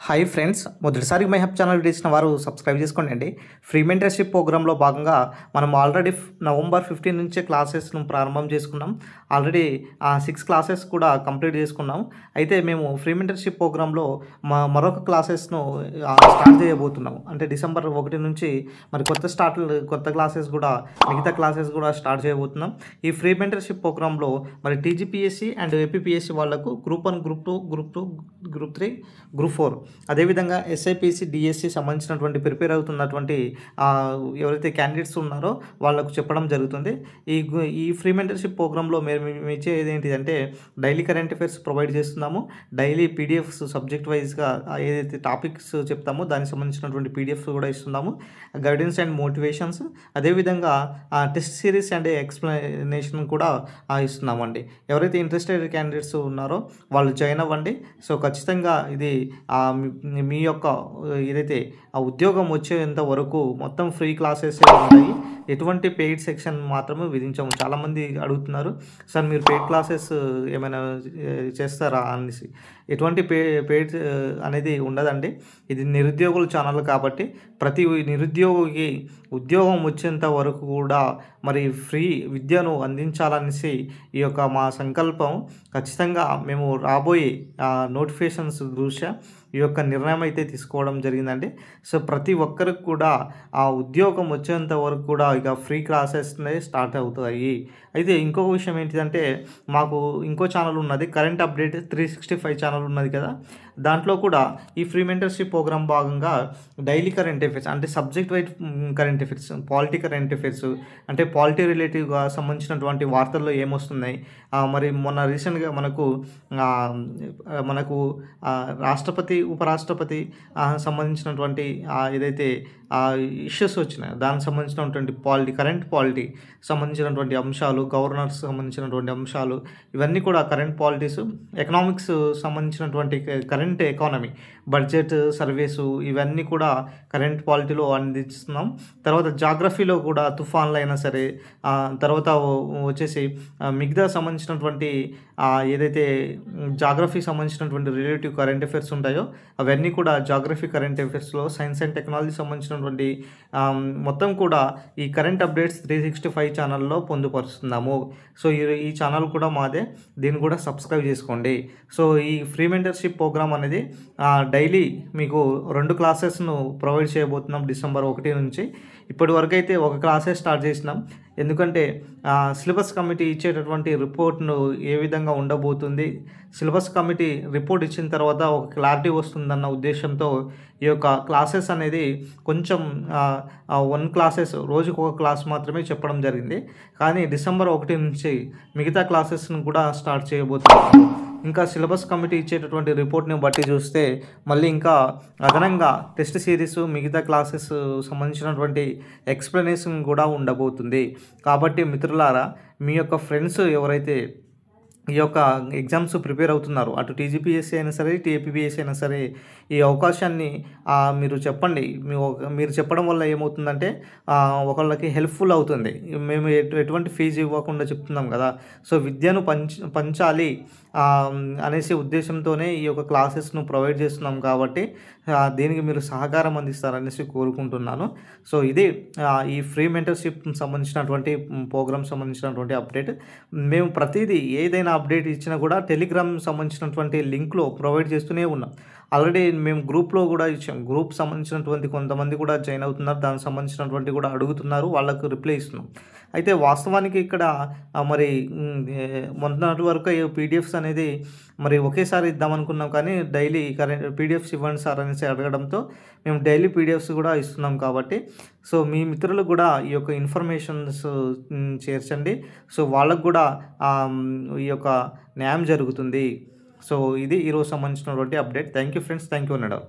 Hi friends, మొదటిసారి my hub channel చేసిన వారు సబ్స్క్రైబ్ చేసుకోండి. ఫ్రీ మెంటర్షిప్ ప్రోగ్రాంలో భాగంగా మనం ఆల్రెడీ నవంబర్ 15 నుంచే క్లాసెస్ను ప్రారంభం చేసుకున్నాం. ఆల్రెడీ 6 క్లాసెస్ కూడా కంప్లీట్ చేసుకున్నాం. అయితే మేము ఫ్రీ మెంటర్షిప్ ప్రోగ్రాంలో మరొక క్లాసెస్ను స్టార్ట్ చేయబోతున్నాం. అంటే డిసెంబర్ 1 నుంచి మరి కొత్త క్లాసెస్ కూడా మిగతా క్లాసెస్ కూడా స్టార్ట్ చేయబోతున్నాం. ఈ ఫ్రీ మెంటర్షిప్ ప్రోగ్రాంలో మరి టీజీపీఎస్సీ అండ్ ఏపీపీఎస్సీ వాళ్ళకు గ్రూప్ 1, గ్రూప్ 2, గ్రూప్ 3, గ్రూప్ 4 అదేవిధంగా ఎస్ఐపిసి డిఎస్సి సంబంధించినటువంటి ప్రిపేర్ అవుతున్నటువంటి ఎవరైతే క్యాండిడేట్స్ ఉన్నారో వాళ్ళకు చెప్పడం జరుగుతుంది. ఈ ఫ్రీ మెంటర్షిప్ ప్రోగ్రాంలో మేము ఇచ్చేది ఏంటిదంటే డైలీ కరెంట్ అఫైర్స్ ప్రొవైడ్ చేస్తున్నాము. డైలీ పీడిఎఫ్స్ సబ్జెక్ట్ వైజ్గా ఏదైతే టాపిక్స్ చెప్తామో దానికి సంబంధించినటువంటి పీడిఎఫ్స్ కూడా ఇస్తున్నాము. గైడెన్స్ అండ్ మోటివేషన్స్, అదేవిధంగా టెస్ట్ సిరీస్ అండ్ ఎక్స్ప్లెనేషన్ కూడా ఇస్తున్నామండి. ఎవరైతే ఇంట్రెస్టెడ్ క్యాండిడేట్స్ ఉన్నారో వాళ్ళు జాయిన్ అవ్వండి. సో ఖచ్చితంగా ఇది మీ యొక్క ఏదైతే ఆ ఉద్యోగం వచ్చేంత వరకు మొత్తం ఫ్రీ క్లాసెస్ ఉంటాయి. ఎటువంటి పెయిడ్ సెక్షన్ మాత్రమే విధించాము. చాలామంది అడుగుతున్నారు, సార్ మీరు పెయిడ్ క్లాసెస్ ఏమైనా చేస్తారా అనేసి. ఎటువంటి పెయిడ్ అనేది ఉండదండి. ఇది నిరుద్యోగుల ఛానల్ కాబట్టి ప్రతి నిరుద్యోగికి ఉద్యోగం వచ్చేంత వరకు కూడా మరి ఫ్రీ విద్యను అందించాలనేసి ఈ యొక్క మా సంకల్పం. ఖచ్చితంగా మేము రాబోయే నోటిఫికేషన్స్ దృష్ట్యా ఈ యొక్క నిర్ణయం అయితే తీసుకోవడం జరిగిందండి. సో ప్రతి ఒక్కరికి కూడా ఆ ఉద్యోగం వచ్చేంత వరకు కూడా ఇక ఫ్రీ క్లాసెస్నే స్టార్ట్ అవుతాయి. అయితే ఇంకొక విషయం ఏంటిదంటే మాకు ఇంకో ఛానల్ ఉన్నది, కరెంట్ అప్డేట్ 365 ఛానల్ ఉన్నది కదా. దాంట్లో కూడా ఈ ఫ్రీ మెంటర్షిప్ ప్రోగ్రామ్ భాగంగా డైలీ కరెంట్ అఫైర్స్ అంటే subject wise current affairs, polity current affairs అంటే పాలిటీ రిలేటివ్గా సంబంధించినటువంటి వార్తల్లో ఏమొస్తున్నాయి, మరి మొన్న రీసెంట్గా మనకు రాష్ట్రపతి, ఉపరాష్ట్రపతి సంబంధించినటువంటి ఏదైతే ఇష్యూస్ వచ్చినాయి దానికి సంబంధించినటువంటి కరెంట్ పాలిటీ సంబంధించినటువంటి అంశాలు, గవర్నర్స్ సంబంధించినటువంటి అంశాలు, ఇవన్నీ కూడా కరెంట్ పాలిటీస్, ఎకనామిక్స్ సంబంధించినటువంటి కరెంట్ ఎకానమీ, బడ్జెట్, సర్వేసు, ఇవన్నీ కూడా కరెంట్ పాలిటీలో అందిస్తున్నాం. తర్వాత జాగ్రఫీలో కూడా తుఫాన్లు అయినా సరే, తర్వాత వచ్చేసి మిగతా సంబంధించినటువంటి ఏదైతే జాగ్రఫీ సంబంధించినటువంటి రిలేటివ్ కరెంట్ అఫైర్స్ ఉంటాయో అవన్నీ కూడా జాగ్రఫీ కరెంట్ అఫైర్స్లో, సైన్స్ అండ్ టెక్నాలజీ సంబంధించినటువంటి మొత్తం కూడా ఈ కరెంట్ అప్డేట్స్ 365 ఛానల్లో పొందుపరుస్తున్నాము. సో ఈ ఛానల్ కూడా మాదే, దీన్ని కూడా సబ్స్క్రైబ్ చేసుకోండి. సో ఈ ఫ్రీ మెంటర్షిప్ ప్రోగ్రామ్ అనేది డైలీ మీకు 2 క్లాసెస్ను ప్రొవైడ్ చేయబోతున్నాం డిసెంబర్ 1 నుంచి. ఇప్పటి వరకు అయితే ఒక క్లాసే స్టార్ట్ చేసినాం. ఎందుకంటే సిలబస్ కమిటీ ఇచ్చేటటువంటి రిపోర్ట్ను ఏ విధంగా ఉండబోతుంది, సిలబస్ కమిటీ రిపోర్ట్ ఇచ్చిన తర్వాత ఒక క్లారిటీ వస్తుందన్న ఉద్దేశంతో ఈ యొక్క క్లాసెస్ అనేది కొంచెం 1 క్లాసెస్, రోజుకు ఒక క్లాస్ మాత్రమే చెప్పడం జరిగింది. కానీ డిసెంబర్ 1 నుంచి మిగతా క్లాసెస్ను కూడా స్టార్ట్ చేయబోతున్నాము. ఇంకా సిలబస్ కమిటీ ఇచ్చేటటువంటి రిపోర్ట్ని బట్టి చూస్తే మళ్ళీ ఇంకా అదనంగా టెస్ట్ సిరీస్, మిగతా క్లాసెస్ సంబంధించినటువంటి ఎక్స్ప్లెనేషన్ కూడా ఉండబోతుంది. కాబట్టి మిత్రులారా, మీ యొక్క ఫ్రెండ్స్ ఎవరైతే ఈ యొక్క ఎగ్జామ్స్ ప్రిపేర్ అవుతున్నారు, అటు టీజీపీఎస్సీ అయినా సరే, టీఏపీఎస్సీ అయినా సరే, ఈ అవకాశాన్ని మీరు చెప్పండి. మీరు చెప్పడం వల్ల ఏమవుతుందంటే ఒకళ్ళకి హెల్ప్ఫుల్ అవుతుంది. మేము ఎటువంటి ఫీజు ఇవ్వకుండా చెప్తున్నాం కదా. సో విద్యను పంచాలి అనేసి ఉద్దేశంతోనే ఈ యొక్క క్లాసెస్ను ప్రొవైడ్ చేస్తున్నాం కాబట్టి దీనికి మీరు సహకారం అందిస్తారనేసి కోరుకుంటున్నాను. సో ఇది ఈ ఫ్రీ మెంటర్షిప్ సంబంధించినటువంటి ప్రోగ్రామ్ సంబంధించినటువంటి అప్డేట్. మేము ప్రతిదీ ఏదైనా అప్డేట్ ఇచ్చినా కూడా టెలిగ్రామ్ సంబంధించినటువంటి లింక్లో ప్రొవైడ్ చేస్తూనే ఉన్నాం. ఆల్రెడీ మేము గ్రూప్లో కూడా ఇచ్చాం. గ్రూప్ సంబంధించినటువంటి కొంతమంది కూడా జాయిన్ అవుతున్నారు, దానికి సంబంధించినటువంటి కూడా అడుగుతున్నారు, వాళ్ళకు రిప్లై ఇస్తున్నాం. అయితే వాస్తవానికి ఇక్కడ మరి మొన్నటి వరకు పీడిఎఫ్స్ అనేది మరి ఒకేసారి ఇద్దామనుకున్నాం, కానీ డైలీ పీడిఎఫ్స్ ఇవ్వండి సార్ అనేసి అడగడంతో మేము డైలీ పీడిఎఫ్స్ కూడా ఇస్తున్నాం. కాబట్టి సో మీ మిత్రులకు కూడా ఈ యొక్క ఇన్ఫర్మేషన్స్ చేర్చండి. సో వాళ్ళకు కూడా ఈ యొక్క న్యాయం జరుగుతుంది. సో ఇది ఈరోజు సంబంధించినటువంటి update. Thank you friends, thank you అన్నాడు.